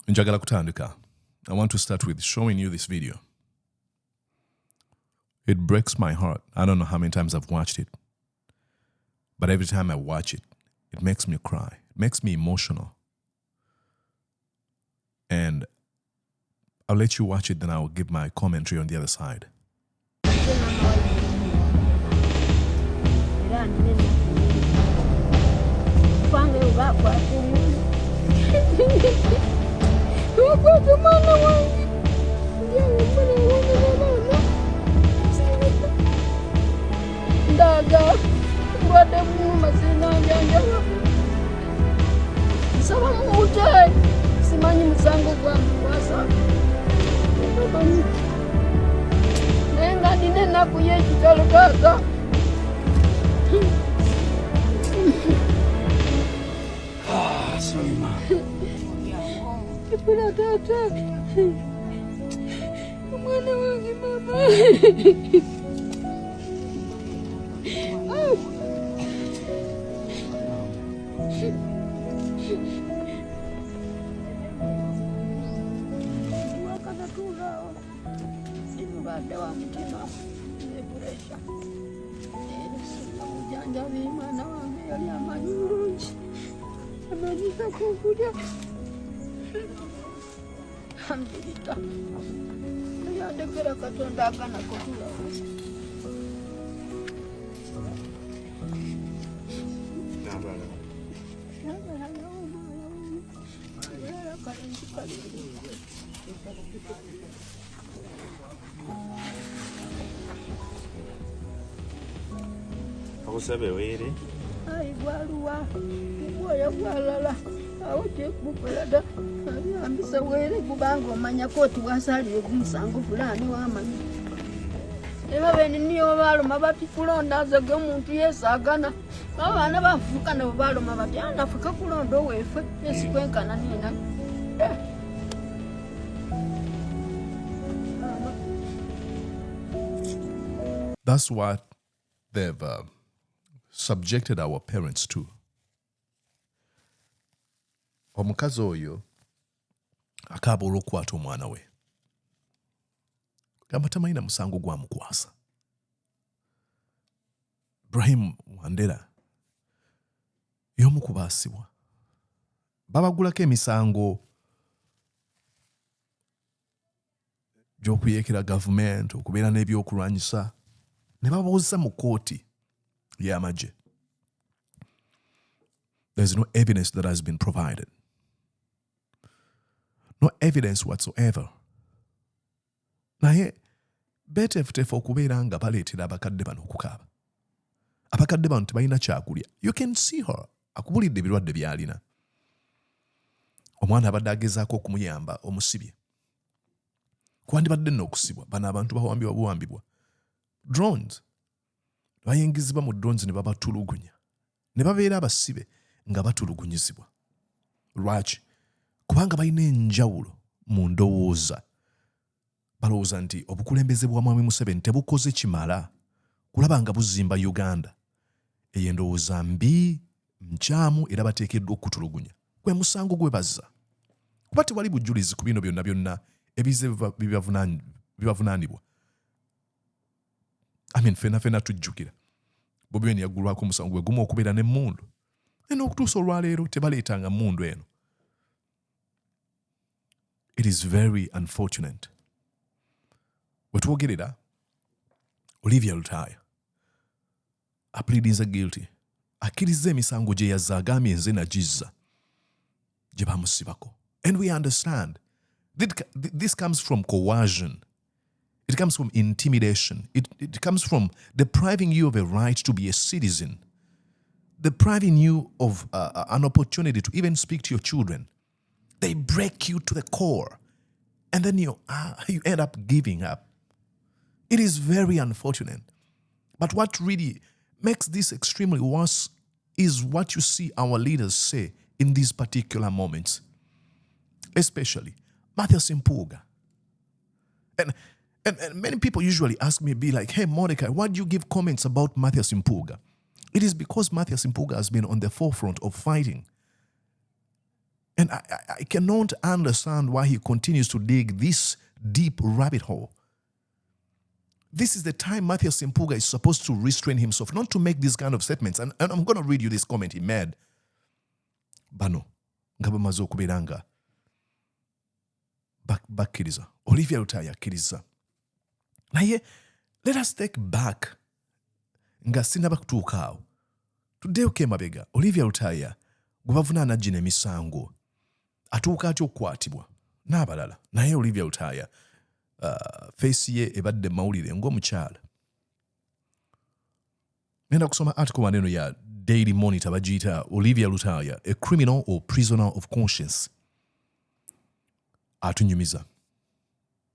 Njagala kutandika. I want to start with showing you this video. It breaks my heart. I don't know how many times I've watched it. But every time I watch it, it makes me cry. It makes me emotional. And I'll let you watch it, then I'll give my commentary on the other side. Sorry, Ma. Akusebe were? Ai gwaluwa. Ngoya gwalala. Awute kukolada. Ambisa were kubango manya koti wasali okusango fulani wamanyi. Eba bene niyo baloma bati kulonda zage omuntu yesagana. Abana bafuka nabo baloma bati anafuka kulonda wefe esikwenkana nina. That's what they've subjected our parents to. Omukazi oyo akaabula okukwata omwana we. Gamba tamalina musango gwamukwasa. Ibrahim Wandera y'omu ku baasibwa. Babagulako emisango gy'okuyeekera gavumenti, okubeera n'ebyokulwanyisa, ne babuuza mu kkooti y'amagye. There's no evidence that has been provided. No evidence whatsoever. Naye beeteefuteefu okubeera nga baleetera abakadde bano okukaaba. Abakadde bano tebalina kyakulya. You can see her. Akubulidde ebirwadde by'alina. Omwana abadde agezaako okumuyamba omusibye. Kwandibadde nno okusibwa. Bano abantu bawambibwa buwambibwa. Drones. Bayingizibwa mu drones ne babatulugunya. Ne babeera abasibe nga batulugunyizibwa. Lwaki? Kubanga balina enjawulo mu ndowooza. Balowooza nti obukulembeze bwa Mwami Museveni tebukoze kimala kulaba nga buzimba Uganda. Eyo endowooza mbi, nkyamu era bateekeddwa okutulugunya. Gwe musango gwe bazza. Kuba tewali bujulizi ku bino byonna ebize bibavunaanibwa. Fena tujjukira. Bobi Wine yaggulwako omusango gwe gumu okubeera n'emmundu. Naye okutuusa olwaleero tebaleetanga mmundu eno. It is very unfortunate. Wetwogerera, Olivia Lutaaya apleadinze guilty. Akkiriza emisango gye yazza agambye nze nagizza gye bamusibako. And we understand. This comes from coercion. It comes from intimidation. It comes from depriving you of a right to be a citizen. Depriving you of an opportunity to even speak to your children. They break you to the core. And then you end up giving up. It is very unfortunate. But what really makes this extremely worse is what you see our leaders say in these particular moments. Especially Matthias Mpuuga. And many people usually ask me, be like, hey, Mordecai, why do you give comments about Matthias Mpuuga? It is because Matthias Mpuuga has been on the forefront of fighting And I cannot understand why he continues to dig this deep rabbit hole. This is the time Matthew Mpuuga is supposed to restrain himself, not to make these kind of statements. And I'm going to read you this comment he made. Bano, nga bamaze okubeera nga bakkiriza. Olivia Lutaaya akkiriza. Naye, let us take back nga sinaba kutuuka awo. Tuddeeko emabega. Olivia Lutaaya gwe bavunaana gino emisango atuuka atya okukwatibwa n'abalala. Naye Olivia Lutaaya face ye ebadde mawulire ng'omukyala. Ngenda kusoma article waneno ya Daily Monitor bagiyita Olivia Lutaaya, a criminal or prisoner of conscience. Atunyumiza.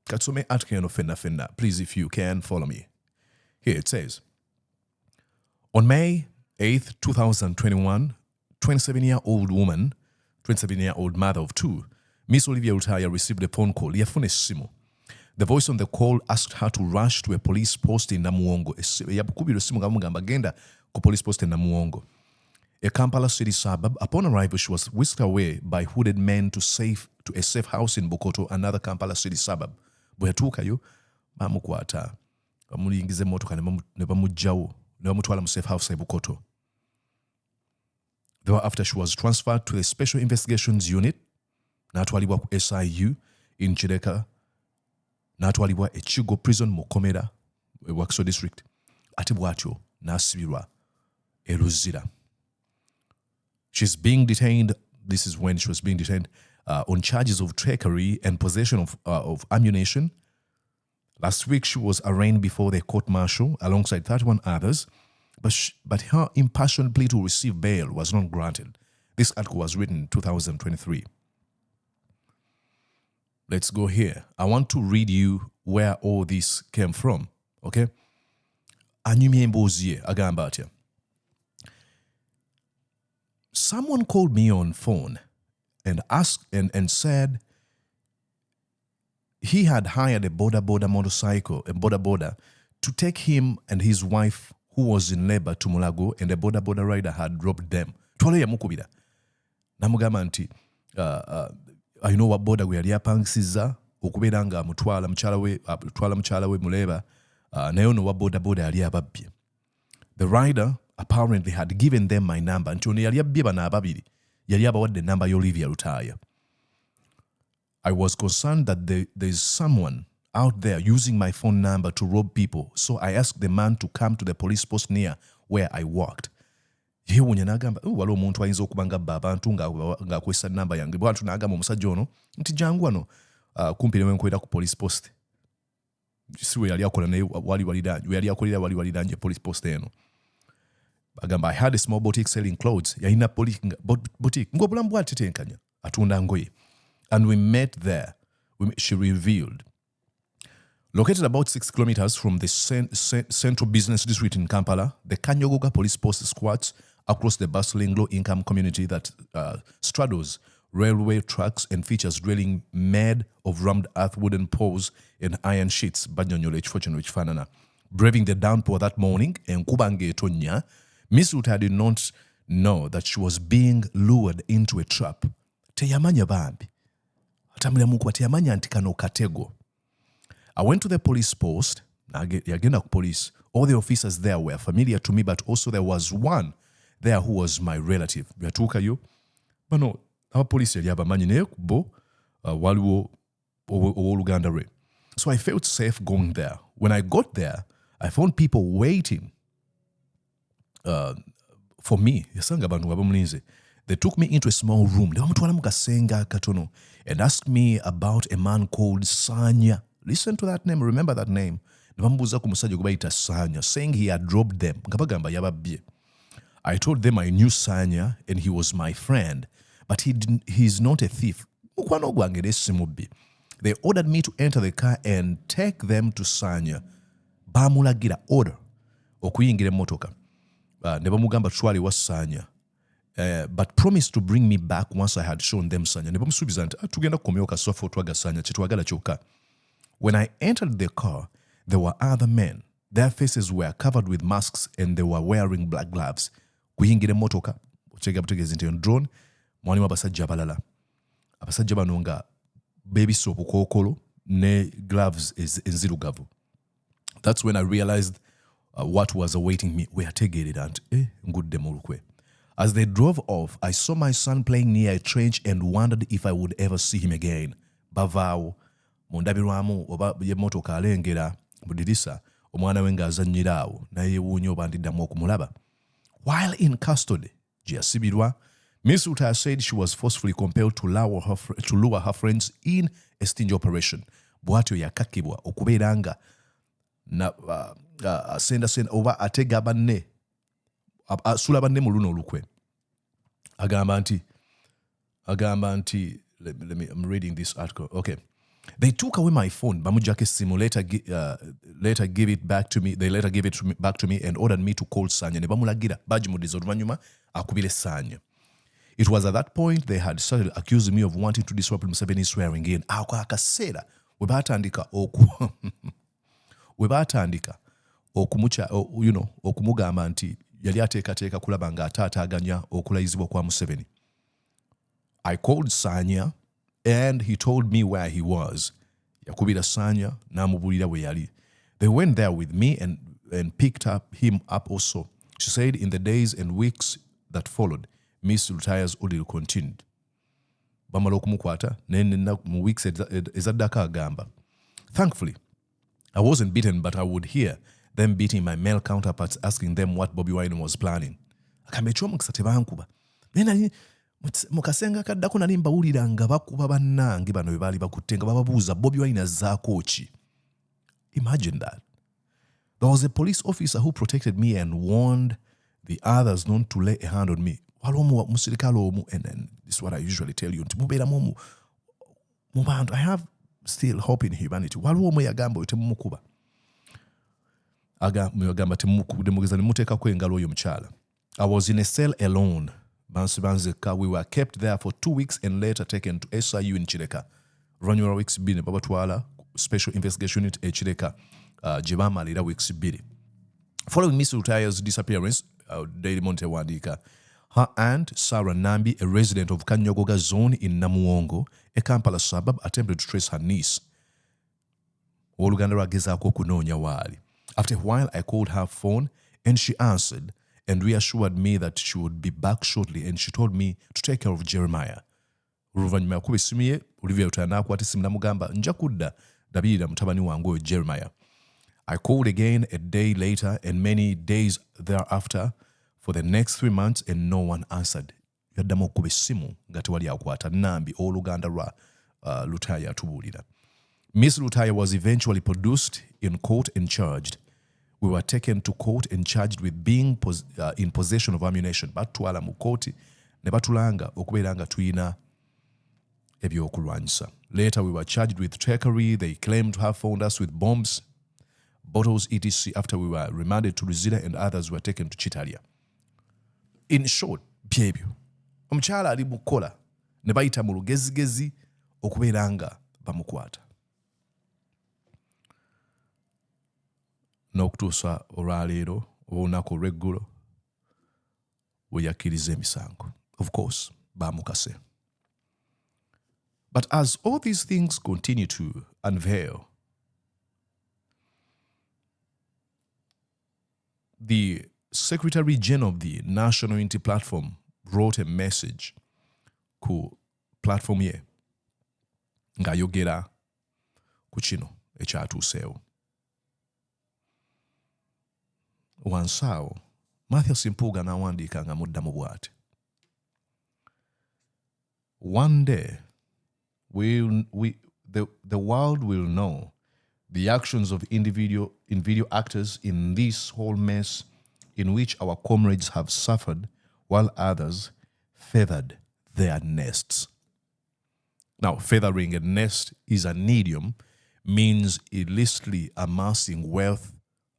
Katusome article eno fenna. Please, if you can, follow me. Here it says, on May 8th, 2021, 27-year-old woman, 27-year-old mother of two, Miss Olivia Lutaaya received a phone call. Yafuna essimu. The voice on the call asked her to rush to a police post in Namuwongo. Yabukubira essimu nga bamugamba genda ku police post in Namuwongo, a Kampala city suburb. Upon arrival, she was whisked away by hooded men to a safe house in Bukoto, another Kampala city suburb. Bwe yatuukayo bamukwata, bamuyingiza emmotoka ne bamugjawo, ne bamutwala mu safe house e Bukoto. Thereafter, she was transferred to the Special Investigations Unit, n'atwalibwa ku SIU in Chideka, n'atwalibwa e Chigo Prison mu Komera, Wakiso District. Ate bw'atyo n'asibirwa e Luzira. She's being detained. This is when she was being detained on charges of treachery and possession of ammunition. Last week, she was arraigned before the court-martial alongside 31 others, but her impassioned plea to receive bail was not granted. This article was written in 2023. Let's go here. I want to read you where all this came from, okay? Anyumye mbuuziye agamba atya. Someone called me on phone and asked and said he had hired a boda motorcycle, a boda to take him and his wife who was in labor to Mulago, and the boda rider had robbed them. Twala yamukubira. Namugamba nti ayina owa boda gwe yali apangisiza okubeera nga amutwala mukyala we muleba, naye ono wa boda yali ababbye. The rider apparently had given them my number. Nti ono yali abbye bano ababiri, yali abawadde namba y'Olivia Lutaaya. I was concerned that there's someone out there using my phone number to rob people, so I asked the man to come to the police post near where I worked. Yewunya n'agamba, waliwo omuntu ayinza okuba nga abba abantu ng'akozesa namba yange. Bw'atyo n'agamba omusajja ono nti jangu wano kumpi ne wenkolera ku police post. Si we yali akola naye wali waliranye police post eno. Agamba, I had a small boutique selling clothes. Yalina boutique. Ng'obulamu bw'atetenkanya atunda ngoye. And we met there, she revealed. Located about 6 kilometers from the central business district in Kampala, the Kanyogoga police post squats across the bustling low-income community that straddles railway tracks and features dwelling made of rammed earth wooden poles and iron sheets. Braving the downpour that morning, enkuba ng'etonnya, Miss Lutaaya did not know that she was being lured into a trap. Teyamanya bambi. Atambulira mu nkuba teyamanya nti kano katego. I went to the police post. Yagenda ku police. All the officers there were familiar to me, but also there was one there who was my relative. Yatuukayo. Bano, abapoliisi yali abamanyi naye bo waliwo owooluganda lwe. So I felt safe going there. When I got there, I found people waiting for me. Yasanga abantu abamulinze. They took me into a small room. They wamutwala mu kasenga katono and asked me about a man called Sanya. Listen to that name. Remember that name. Nibambuuza ku musajja gwe bayita Sanya, saying he had robbed them. Nga bagamba yababbye. I told them I knew Sanya and he was my friend, but he's not a thief. Mukwano gwange si mubbi. They ordered me to enter the car and take them to Sanya. Bamulagira order okuyingira emmotoka. Ne bamugamba tutwale wa Sanya. But promised to bring me back once I had shown them Sanya. Ne bamusuubiza nti tugenda kukomyawo kasoofu otwaga Sanya kye twagala kyokka. When I entered the car, there were other men. Their faces were covered with masks and they were wearing black gloves. Kuyingira emmotoka, okyega butegeezi nti drone, mwalimu abasajja abalala. abasajja bano nga beebisse obukookolo ne gloves enzirugavu. That's when I realized what was awaiting me. Weyategeerera nti ngudde mu lukwe. As they drove off, I saw my son playing near a trench and wondered if I would ever see him again. Bavaawo mu ndabirwamu oba y'emmotoka alengera mu ddirisa omwana we ng'azannyira awo naye yeewuunya oba ndiddamu okumulaba. While in custody, gye yasibirwa, Miss Lutaaya said she was forcefully compelled to lure her friends in a sting operation. Bw'atyo yakakkibwa okubeera nga asendasenda oba atega banne asula banne mu luno olukwe. Agamba nti I'm reading this article. Okay. They took away my phone. Bamujjako essimu later give it back to me. They later gave it back to me and ordered me to call Sanya. Ne bamulagira bagimudiza oluvannyuma akubire Sanya. It was at that point they had started accusing me of wanting to disrupt Museveni's swearing in. Ako akaseera we baatandika okumugamba nti yali ateekateeka kulaba ng'ataataaganya okulayizibwa kwa Museveni. I called Sanya and he told me where he was. Yakubira Sanya n'amubuulira bwe yali. They went there with me and picked him up also. She said in the days and weeks that followed, Miss Lutaaya's ordeal continued. Bamala okumukwata mu weeks ezaddako agamba. Thankfully, I wasn't beaten, but I would hear them beating my male counterparts, asking them what Bobi Wine was planning. Akamba eky'omukisa tebankuba. Naye mu kasenga kaddako nali mbawulira nga bakuba bannange bano bwe baali bakutte nga bababuuza Bobi Wine azzaako ki. Imagine that. There was a police officer who protected me and warned the others not to lay a hand on me. Waliwo musirikale omu, and this is what I usually tell you, nti mubeeramu mu bantu. I have still hope in humanity. Waliwo omu yagamba oyo temumukuba. Agamba temugeza ne muteekako engalo oyo mukyala. I was in a cell alone. Banzeka. We were kept there for 2 weeks and later taken to SIU in Kireka. Oluvannyuma weeks bbiri ne babatwala special investigation unit e Kireka gye baamalira weeks bbiri. Following Miss Lutaaya's disappearance, Daily Monitor ewandiika, her aunt, Sarah Nambi, a resident of Kanyogoga zone in Namuwongo, a Kampala suburb, attempted to trace her niece. Oluganda lwagezaako okunoonya waali. After a while, I called her phone and she answered and reassured me that she would be back shortly, and she told me to take care of Jeremiah. Oluvannyuma yakuba essimu ye, Olivia Lutaaya n'akwata essimu n'amugamba nja kudda dabirira mutabani wange oyo Jeremiah. I called again a day later and many days thereafter for the next 3 months and no one answered. Yaddamu okuba essimu nga tewali akwata. Nambi oluganda lwa Lutaaya atubuulira. Miss Lutaaya was eventually produced in court and charged. We were taken to court and charged with being in possession of ammunition. Batwala mu kooti ne batulanga okubeera nga tuyina ebyokulwanyisa. Later we were charged with treachery. They claimed to have found us with bombs, bottles, etc. After we were remanded to Ruzira and others were taken to Chitalia. In short, byebyo. Omukyala ali mu kkola ne bayita mu lugezigezi okubeera nga bamukwata. N'okutuusa olwaleero oba olunaku olw'eggulo we yakkiriza emisango. Of course, baamukase. But as all these things continue to unveil, the Secretary General of the National Unity Platform wrote a message ku platform ye ng'ayogera ku kino ekyatuuseewo. Wansi awo Mathias Mpuuga n'awandiika nga muddamu bw'ati. One day the world will know the actions of individual actors in this whole mess in which our comrades have suffered while others feathered their nests. Now, feathering a nest is an idiom, means illicitly amassing wealth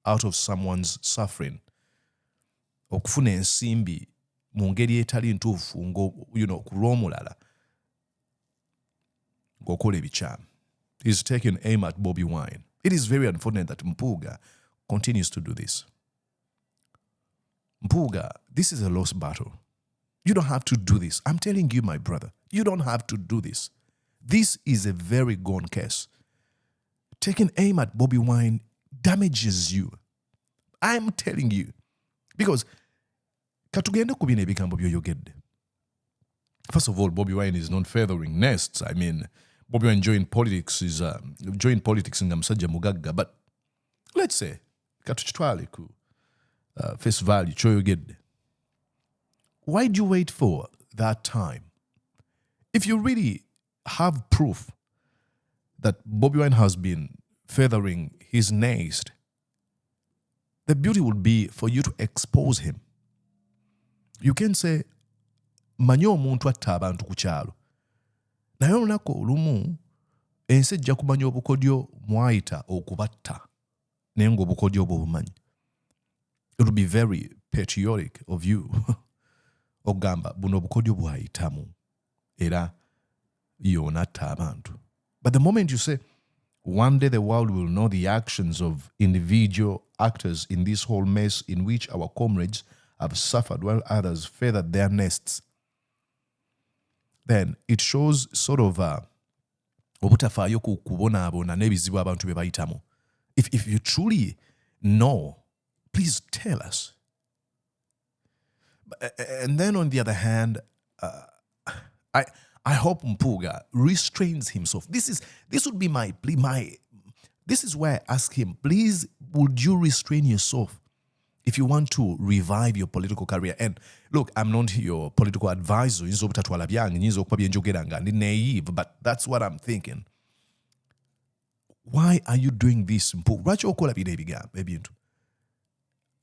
out of someone's suffering. Okufuna ensimbi mu ngeri etali ntuufu ku lw'omulala ng'okola ebikyamu is taking aim at Bobi Wine. It is very unfortunate that Mpuuga continues to do this. Mpuuga, this is a lost battle. You don't have to do this. I'm telling you, my brother, you don't have to do this. This is a very gone case. Taking aim at Bobi Wine damages you. I'm telling you. Because katugende kubina ebigambo byoyogedde. First of all, Bobi Wine is not feathering nests. I mean, Bobi Wine joined politics in musajja mugagga. But let's say, katuchitwale ku face value, choyogedde. Why'd you wait for that time? If you really have proof that Bobi Wine has been feathering his nest, the beauty would be for you to expose him. You can say, manyi omuntu atta abantu ku kyalo. Naye olunaku olumu ensi ejja kumanya obukodyo mwayita okubatta naye ng'obukodyo obwo bumanyi. It would be very patriotic of you ogamba buno obukodyo bwayitamu era yonatta abantu. But the moment you say, one day the world will know the actions of individual actors in this whole mess in which our comrades have suffered while others feathered their nests, then it shows sort of obutafaayo ku kubonaabona n'ebizibu abantu bye bayitamu. If you truly know, please tell us. And then on the other hand, I hope Mpuuga restrains himself. This would be my plea. This is where I ask him, please, would you restrain yourself if you want to revive your political career? And look, I'm not your political advisor, naive, but that's what I'm thinking. Why are you doing this, Mpuuga?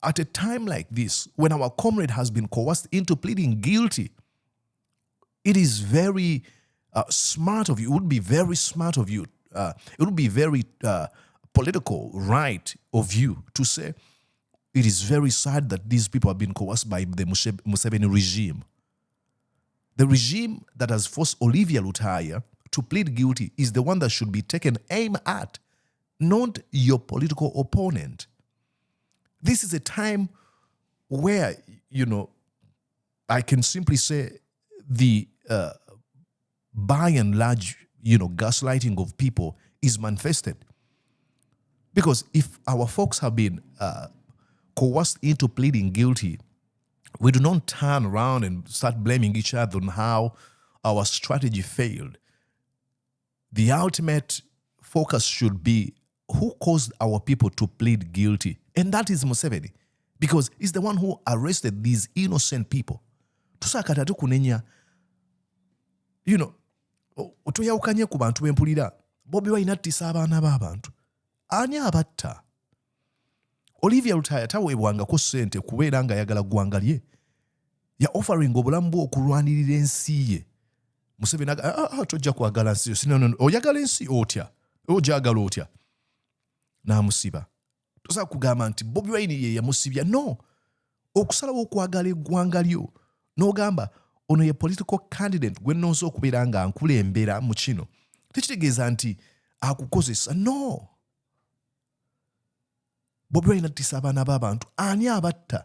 At a time like this, when our comrade has been coerced into pleading guilty, it is very smart of you. It would be very smart of you. It would be very political right of you to say, it is very sad that these people have been coerced by the Museveni regime. The regime that has forced Olivia Lutaaya to plead guilty is the one that should be taken aim at, not your political opponent. This is a time where, I can simply say the by and large, gaslighting of people is manifested. Because if our folks have been coerced into pleading guilty, we do not turn around and start blaming each other on how our strategy failed. The ultimate focus should be who caused our people to plead guilty. And that is Museveni. Because he's the one who arrested these innocent people. Tusakata tukunenya, otoyawukanye ku bantu b'empulira. Bobi Wine attisa abaana b'abantu. Ani abatta? Olivia Lutaaya taweebwangako ssente kubeera nga ayagala ggwanga lye. Ya offering obulamu bwe okulwanirira ensi ye. Museveni tojja kwagala nsi yo. No. Oyagala ensi otya? Ogyagala otya? N'amusiba. Tosobola kugamba nti Bobi Wine ye yamusibya. No. Okusalawo okwagala eggwanga lyo n'ogamba ono ye political candidate gwe nnonze okubeera nga nkulembera mu kino, tekitegeeza nti akukozesa. No. Bobi Wine attisa abaana b'abantu. Ani abatta?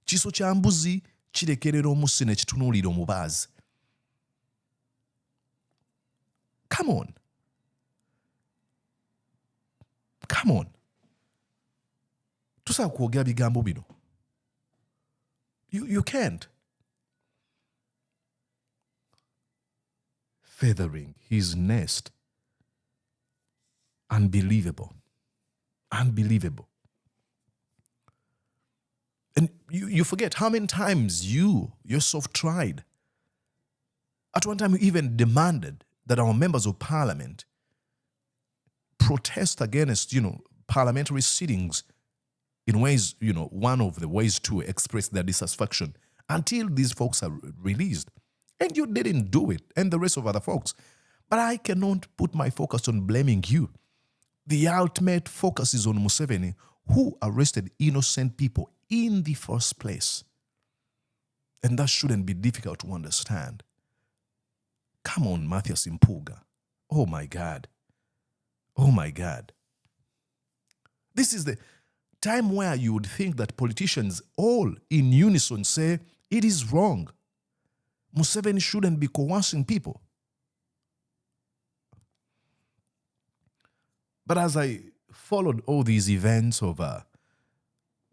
Kiso kya mbuzi kirekerera omussi ne kitunuulira omubaazi. Come on. Tosobola kwogera bigambo bino. You can't. Feathering his nest. Unbelievable. And you forget how many times you yourself tried. At one time, you even demanded that our members of parliament protest against, parliamentary sittings in ways, one of the ways to express their dissatisfaction until these folks are released. And you didn't do it, and the rest of other folks. But I cannot put my focus on blaming you. The ultimate focus is on Museveni, who arrested innocent people in the first place. And that shouldn't be difficult to understand. Come on, Matthias Mpuuga. Oh my God. This is the time where you would think that politicians all in unison say it is wrong. Museveni shouldn't be coercing people. But as I followed all these events of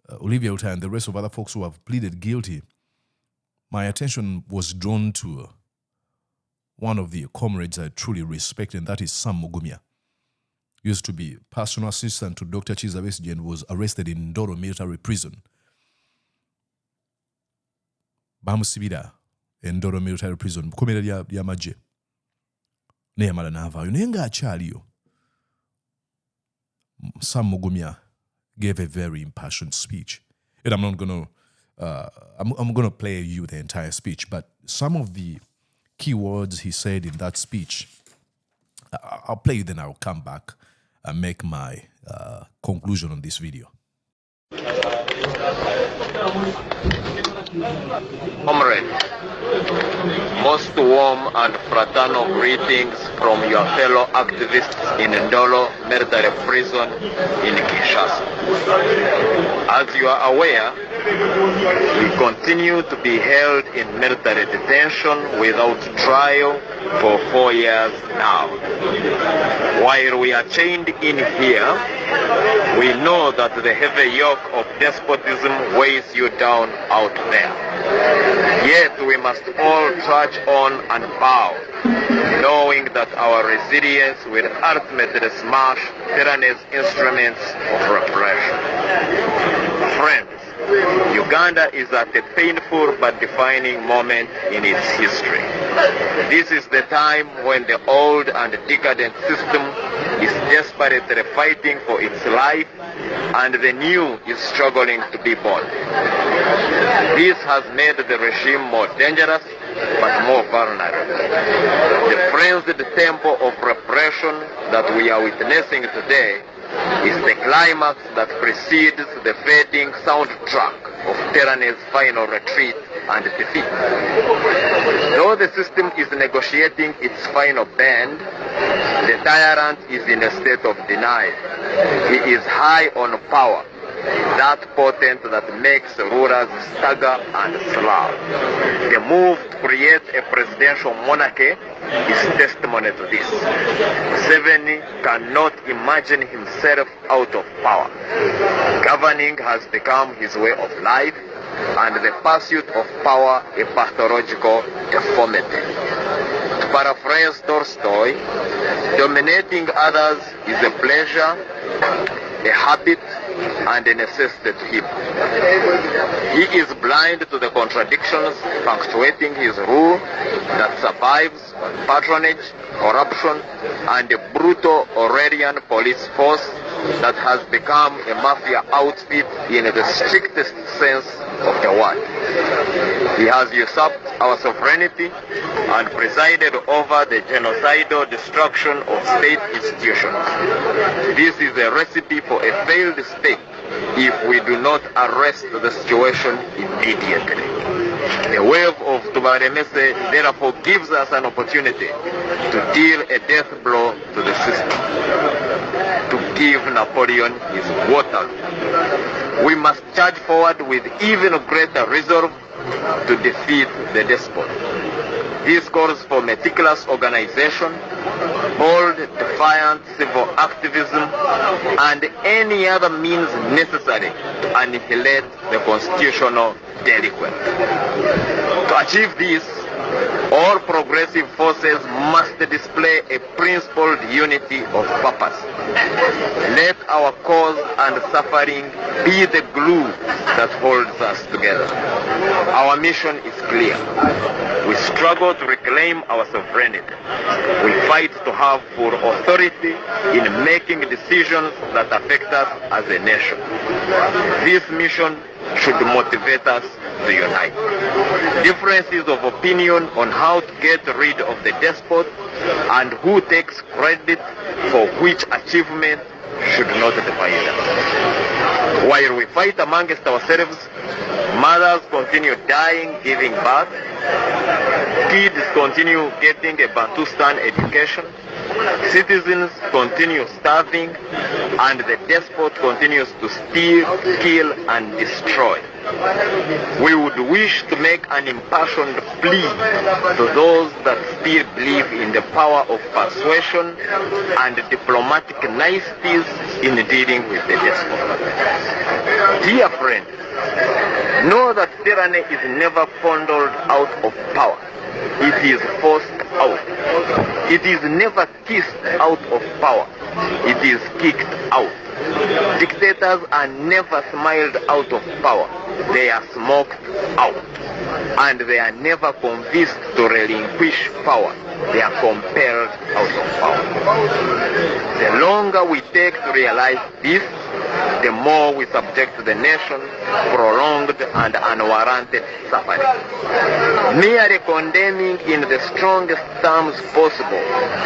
Olivia Lutaaya and the rest of other folks who have pleaded guilty, my attention was drawn to one of the comrades I truly respect, and that is Sam Mugumya. He used to be personal assistant to Dr. Kizza Besigye and was arrested in Ndoro military prison. Bamusibira in Ndoro military prison, mukomera lya magye. Naye amala n'avaayo, naye ng'akyaliyo. Sam Mugumya gave a very impassioned speech. And I'm not going to, I'm going to play you the entire speech, but some of the key words he said in that speech, I'll play you, then I'll come back and make my conclusion on this video. Comrade, most warm and fraternal greetings from your fellow activists in Ndolo military prison in Kinshasa. As you are aware, we continue to be held in military detention without trial for 4 years now. While we are chained in here, we know that the heavy yoke of despotism weighs you down out there. Yet we must all trudge on and bow, knowing that our resilience will ultimately smash tyranny's instruments of repression. Friends, Uganda is at a painful but defining moment in its history. This is the time when the old and decadent system is desperately fighting for its life and the new is struggling to be born. This has made the regime more dangerous but more vulnerable. The frenzied tempo of repression that we are witnessing today is the climax that precedes the fading soundtrack of tyranny's final retreat and defeat. Though the system is negotiating its final bend, the tyrant is in a state of denial. He is high on power, that potent that makes rulers stagger and slough. The move to create a presidential monarchy is testimony to this. Museveni cannot imagine himself out of power. Governing has become his way of life, and the pursuit of power a pathological deformity. To paraphrase Tolstoy, dominating others is a pleasure, a habit, and a necessity to him. He is blind to the contradictions punctuating his rule that survives on patronage, corruption, and a brutal Aurelian police force that has become a mafia outfit in the strictest sense of the word. He has usurped our sovereignty and presided over the genocidal destruction of state institutions. This is a recipe for a failed state if we do not arrest the situation immediately. The wave of Tubaremese therefore gives us an opportunity to deal a death blow to the system, to give Napoleon his Waterloo. We must charge forward with even greater resolve to defeat the despot. This calls for meticulous organization, bold, defiant civil activism, and any other means necessary to annihilate the constitutional delinquent. To achieve this, all progressive forces must display a principled unity of purpose. Let our cause and suffering be the glue that holds us together. Our mission is clear. We struggle to reclaim our sovereignty. We fight to have full authority in making decisions that affect us as a nation. This mission should motivate us to unite. Differences of opinion on how to get rid of the despot and who takes credit for which achievement should not divide us. While we fight amongst ourselves, mothers continue dying, giving birth, kids continue getting a Bantustan education, Citizens continue starving, and the despot continues to steal, kill, and destroy. We would wish to make an impassioned plea to those that still believe in the power of persuasion and diplomatic niceties in dealing with the despot. Dear friends, know that tyranny is never fondled out of power. It is forced out. It is never kissed out of power. It is kicked out. Dictators are never smiled out of power. They are smoked out. And they are never convinced to relinquish power. They are compelled out of power. The longer we take to realize this, the more we subject the nation to prolonged and unwarranted suffering. Merely condemning in the strongest terms possible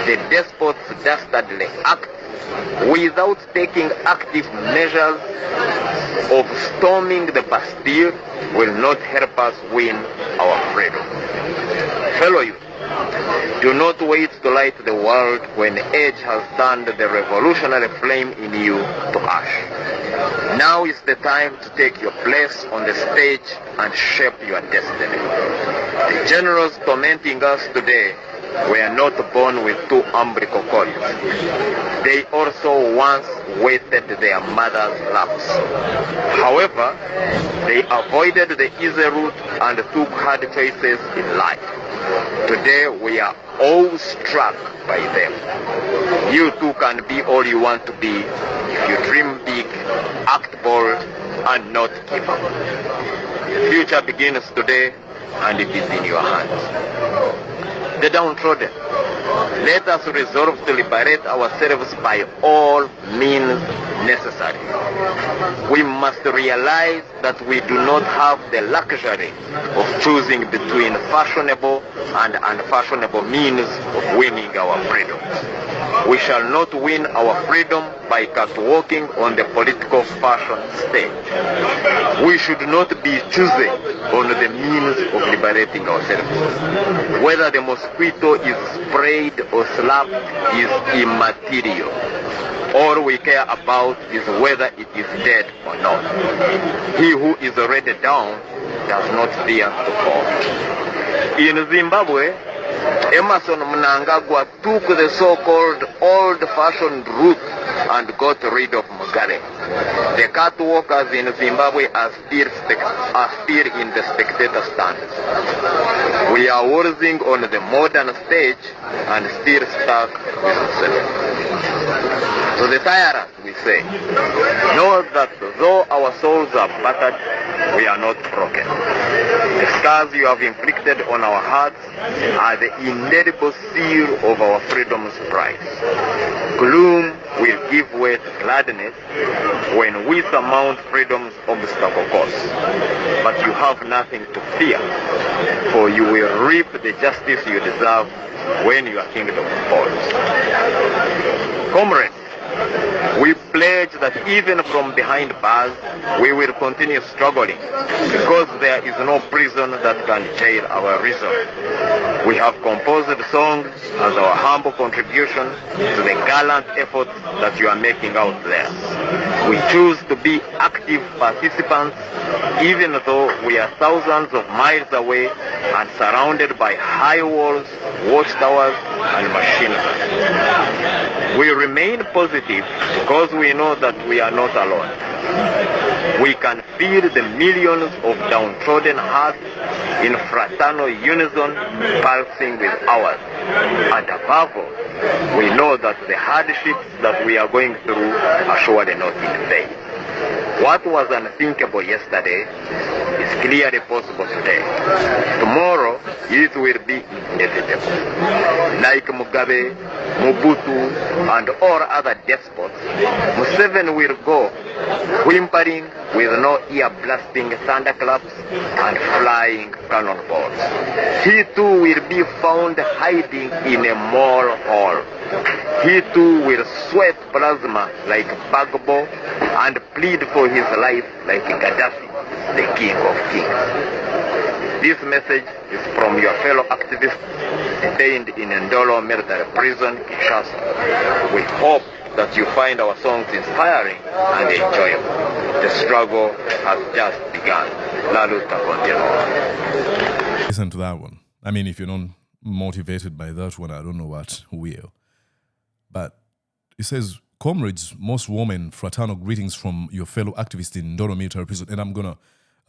the despot's dastardly acts without taking active measures of storming the Bastille will not help us win our freedom. Fellow youth, do not wait to light the world when age has turned the revolutionary flame in you to ash. Now is the time to take your place on the stage and shape your destiny. The generals tormenting us today were not born with two umbilical cords. They also once waited their mother's laps. However, they avoided the easy route and took hard choices in life. Today we are all struck by them. You too can be all you want to be if you dream big, act bold, and not give up. The future begins today, and it is in your hands. The downtrodden, let us resolve to liberate ourselves by all means necessary. We must realize that we do not have the luxury of choosing between fashionable and unfashionable means of winning our freedom. We shall not win our freedom by catwalking on the political fashion stage. We should not be choosing on the means of liberating ourselves. Whether the mosquito is sprayed or slapped is immaterial. All we care about is whether it is dead or not. He who is already down does not fear to fall. In Zimbabwe, Emerson Mnangagwa took the so-called old-fashioned route and got rid of Mugabe. The catwalkers in Zimbabwe are still in the spectator stands. We are waltzing on the modern stage and still stuck with ourselves. To the tyrants we say, know that though our souls are battered, we are not broken. The scars you have inflicted on our hearts are the indelible seal of our freedom's price. Gloom will give way to gladness when we surmount freedom's obstacle course. But you have nothing to fear, for you will reap the justice you deserve when your kingdom falls. Comrades, we pledge that even from behind bars, we will continue struggling, because there is no prison that can jail our reason. We have composed songs as our humble contribution to the gallant efforts that you are making out there. We choose to be active participants, even though we are thousands of miles away and surrounded by high walls, watchtowers, and machine guns. We remain positive because we know that we are not alone. We can feel the millions of downtrodden hearts in fraternal unison pulsing with ours. And above all, we know that the hardships that we are going through are surely not in vain. What was unthinkable yesterday is clearly possible today. Tomorrow, it will be inevitable. Like Mugabe, Mobutu, and all other despots, Museveni will go whimpering with no ear-blasting thunderclaps and flying cannonballs. He too will be found hiding in a mole hole. He too will sweat plasma like Bagbo and plead for his life like Gaddafi, the king of kings. This message is from your fellow activists detained in Ndolo military prison, Kinshasa. We hope that you find our songs inspiring and enjoyable. The struggle has just begun. La lucha continua. Listen to that one. I mean, if you're not motivated by that one, I don't know what will. But it says, comrades, most warm and fraternal greetings from your fellow activists in Ndolo military prison. And I'm going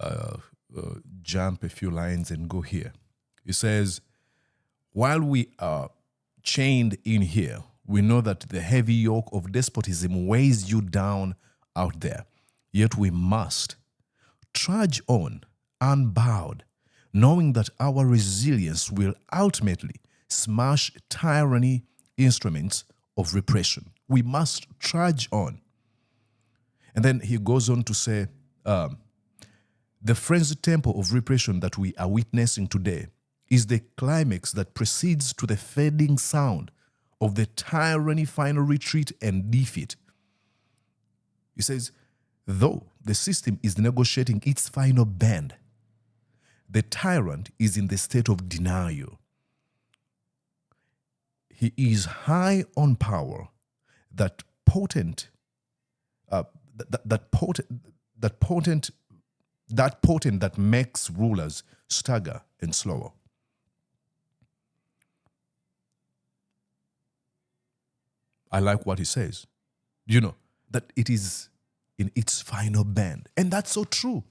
to jump a few lines and go here. It says, while we are chained in here, we know that the heavy yoke of despotism weighs you down out there. Yet we must trudge on unbowed, knowing that our resilience will ultimately smash tyranny instruments of repression. We must trudge on. And then he goes on to say, the frenzied tempo of repression that we are witnessing today is the climax that precedes to the fading sound of the tyranny final retreat and defeat. He says, though the system is negotiating its final bend, the tyrant is in the state of denial. He is high on power, that potent that makes rulers stagger and slower. I like what he says. You know, that it is in its final bend. And that's so true.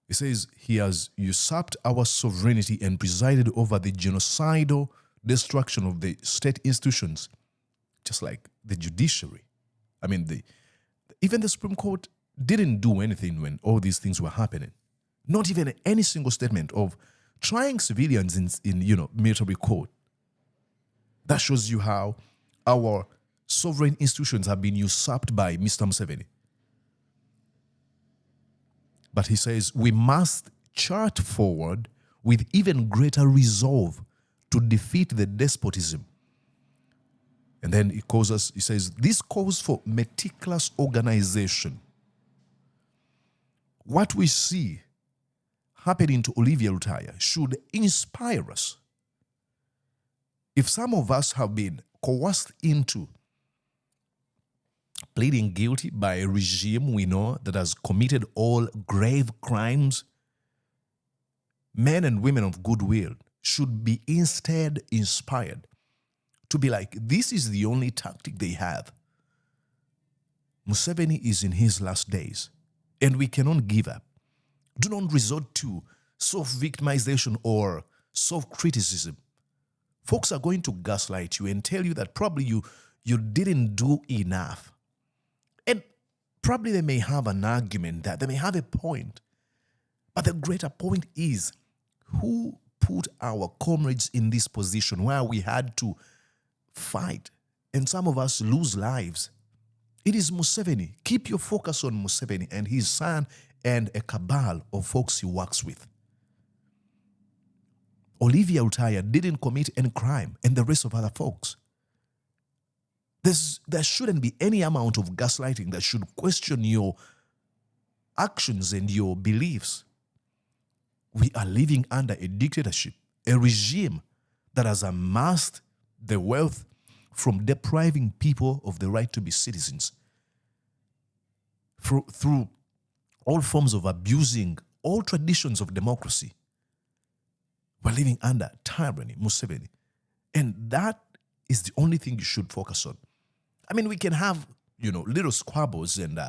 He says he has usurped our sovereignty and presided over the genocidal destruction of the state institutions, just like the judiciary. I mean, even the Supreme Court didn't do anything when all these things were happening. Not even any single statement of trying civilians in military court. That shows you how our sovereign institutions have been usurped by Mr. Museveni. But he says we must chart forward with even greater resolve to defeat the despotism. And then he says, this calls for meticulous organization. What we see happening to Olivia Lutaaya should inspire us. If some of us have been coerced into pleading guilty by a regime we know that has committed all grave crimes, men and women of goodwill should be instead inspired to be like, this is the only tactic they have. Museveni is in his last days, and we cannot give up. Do not resort to self-victimization or self-criticism. Folks are going to gaslight you and tell you that probably you didn't do enough. And probably they may have an argument, that they may have a point. But the greater point is, who put our comrades in this position where we had to fight and some of us lose lives? It is Museveni. Keep your focus on Museveni and his son and a cabal of folks he works with. Olivia Lutaaya didn't commit any crime, and the rest of other folks. There shouldn't be any amount of gaslighting that should question your actions and your beliefs. We are living under a dictatorship, a regime that has amassed the wealth from depriving people of the right to be citizens, through all forms of abusing all traditions of democracy. We're living under tyranny, Museveni. And that is the only thing you should focus on. I mean, we can have, little squabbles and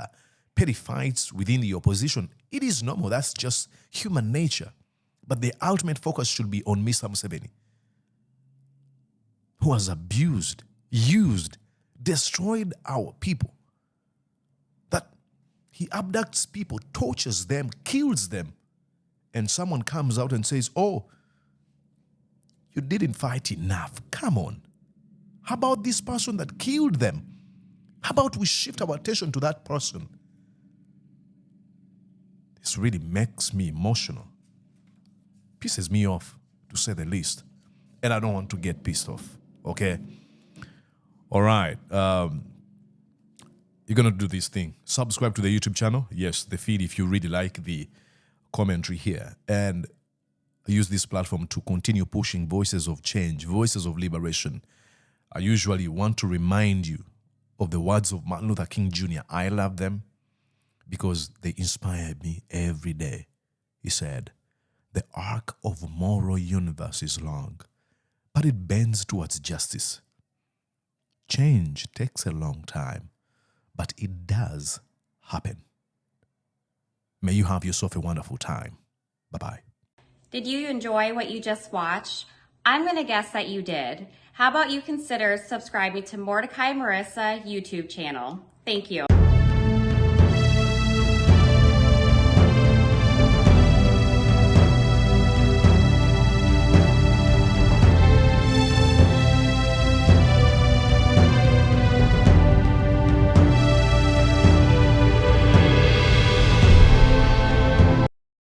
petty fights within the opposition. It is normal. That's just human nature. But the ultimate focus should be on Mr. Museveni, who has abused, used, destroyed our people. That he abducts people, tortures them, kills them. And someone comes out and says, oh, you didn't fight enough. Come on. How about this person that killed them? How about we shift our attention to that person? This really makes me emotional. Pisses me off, to say the least. And I don't want to get pissed off, okay? All right. You're going to do this thing. Subscribe to the YouTube channel. Yes, the feed if you really like the commentary here. And I use this platform to continue pushing voices of change, voices of liberation. I usually want to remind you of the words of Martin Luther King Jr. I love them because they inspire me every day. He said, "The arc of moral universe is long, but it bends towards justice. Change takes a long time, but it does happen." May you have yourself a wonderful time. Bye-bye. Did you enjoy what you just watched? I'm going to guess that you did. How about you consider subscribing to Mordecai Marissa YouTube channel? Thank you.